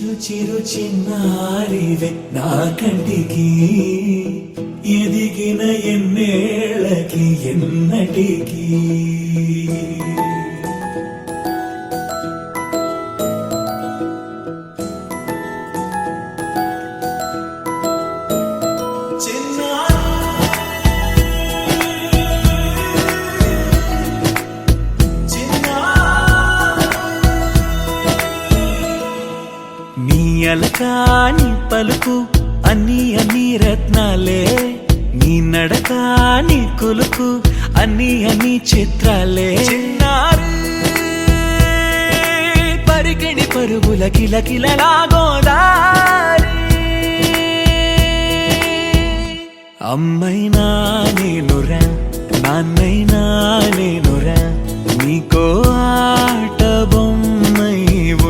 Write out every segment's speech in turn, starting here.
చిరు చిరు చిన్నారివే నా కంటికి ఎదిగిన ఎన్నేళ్ళకి ఎన్నటికి అలకాని పలుకు అన్ని అన్ని రత్నాలే నీ నడకాని కులుకు అన్ని అన్ని చిత్రాలే చిన్నారు పరికిణి పరుగుల కిలకిలలాగోదారి అమ్మైనా నేనురా నాన్నైనా నేనురా నీకో ఆట బొమ్మై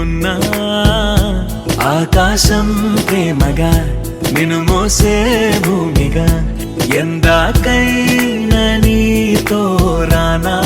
ఉన్నా ఆకాశం ప్రేమగా నిన్ను మోసే భూమిగా ఎందాకైనా నీతో రానా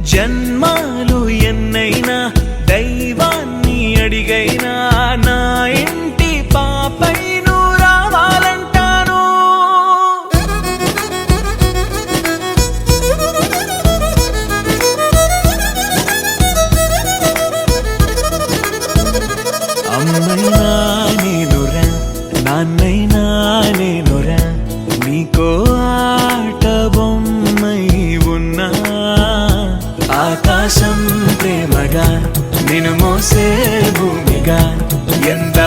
జన్మాలు ఎన్నైనా దైవాన్ని అడిగైనా నా ఇంటి పాపై నువ్వు రావాలంటాను అమ్మైనా నేనురా నాన్నైనా నేనురా నీకో ఆట బొమ్మై ఉన్నా ఆకాశం ప్రేమగా నిన్ను మోసే భూమిగా ఎంత